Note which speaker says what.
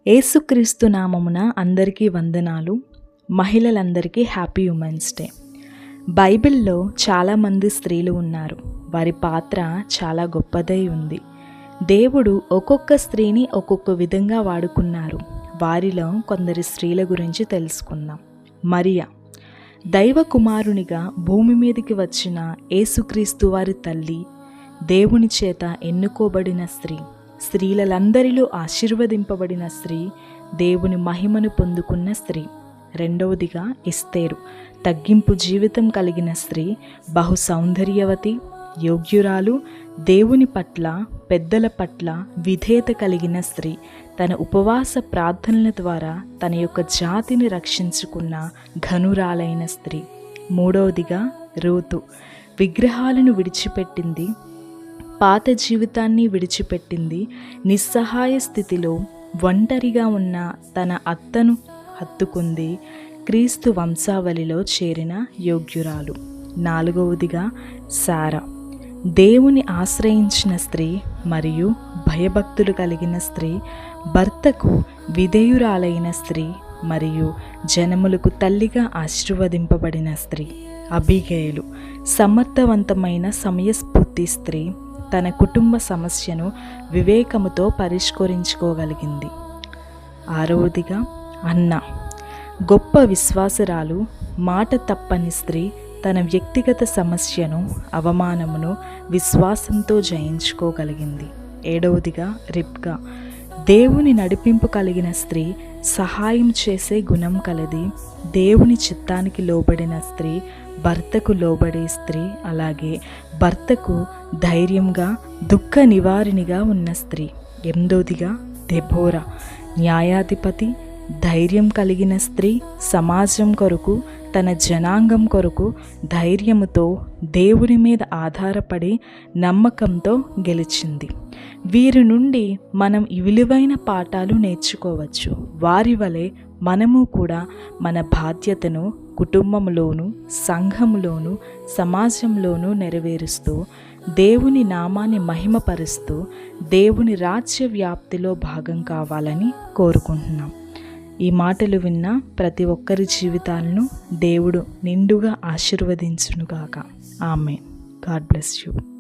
Speaker 1: యేసుక్రీస్తు నామమున అందరికీ వందనాలు. మహిళలందరికీ హ్యాపీ ఉమెన్స్ డే. బైబిల్లో చాలామంది స్త్రీలు ఉన్నారు. వారి పాత్ర చాలా గొప్పదై ఉంది. దేవుడు ఒక్కొక్క స్త్రీని ఒక్కొక్క విధంగా వాడుకున్నారు. వారిలో కొందరి స్త్రీల గురించి తెలుసుకుందాం. మరియా దైవ కుమారునిగా భూమి మీదకి వచ్చిన యేసుక్రీస్తు వారి తల్లి, దేవుని చేత ఎన్నుకోబడిన స్త్రీ, స్త్రీలందరిలో ఆశీర్వదింపబడిన స్త్రీ, దేవుని మహిమను పొందుకున్న స్త్రీ. రెండవదిగా ఎస్తేరు, తగ్గింపు జీవితం కలిగిన స్త్రీ, బహు సౌందర్యవతి, యోగ్యురాలు, దేవుని పట్ల పెద్దల పట్ల విధేయత కలిగిన స్త్రీ. తన ఉపవాస ప్రార్థనల ద్వారా తన యొక్క జాతిని రక్షించుకున్న ఘనురాలైన స్త్రీ. మూడవదిగా రూతు, విగ్రహాలను విడిచిపెట్టింది, పాత జీవితాన్ని విడిచిపెట్టింది, నిస్సహాయ స్థితిలో ఒంటరిగా ఉన్న తన అత్తను హత్తుకుంది, క్రీస్తు వంశావళిలో చేరిన యోగ్యురాలు. నాలుగవదిగా శారా, దేవుని ఆశ్రయించిన స్త్రీ మరియు భయభక్తులు కలిగిన స్త్రీ, భర్తకు విధేయురాలైన స్త్రీ మరియు జనములకు తల్లిగా ఆశీర్వదింపబడిన స్త్రీ. అబీగయలు, సమర్థవంతమైన సమయస్ఫూర్తి స్త్రీ, తన కుటుంబ సమస్యను వివేకముతో పరిష్కరించుకోగలిగింది. ఆరవదిగా అన్న, గొప్ప విశ్వాసురాలు, మాట తప్పని స్త్రీ, తన వ్యక్తిగత సమస్యను అవమానమును విశ్వాసంతో జయించుకోగలిగింది. ఏడవదిగా రిబ్కా, దేవుని నడిపింపు కలిగిన స్త్రీ, సహాయం చేసే గుణం కలది, దేవుని చిత్తానికి లోబడిన స్త్రీ, భర్తకు లోబడే స్త్రీ, అలాగే భర్తకు ధైర్యంగా దుఃఖ నివారిణిగా ఉన్న స్త్రీ. ఎనిమిదవదిగా దెబోరా, న్యాయాధిపతి, ధైర్యం కలిగిన స్త్రీ, సమాజం కొరకు తన జనాంగం కొరకు ధైర్యముతో దేవుని మీద ఆధారపడి నమ్మకంతో గెలిచింది. వీరి నుండి మనం విలువైన పాఠాలు నేర్చుకోవచ్చు. వారి వలె మనము కూడా మన బాధ్యతను కుటుంబంలోను, సంఘంలోను, సమాజంలోనూ నెరవేరుస్తూ దేవుని నామాన్ని మహిమపరుస్తూ దేవుని రాజ్య వ్యాప్తిలో భాగం కావాలని కోరుకుంటున్నాం. ఈ మాటలు విన్న ప్రతి ఒక్కరి జీవితాలను దేవుడు నిండుగా ఆశీర్వదించునుగాక. ఆమేన్. God bless you.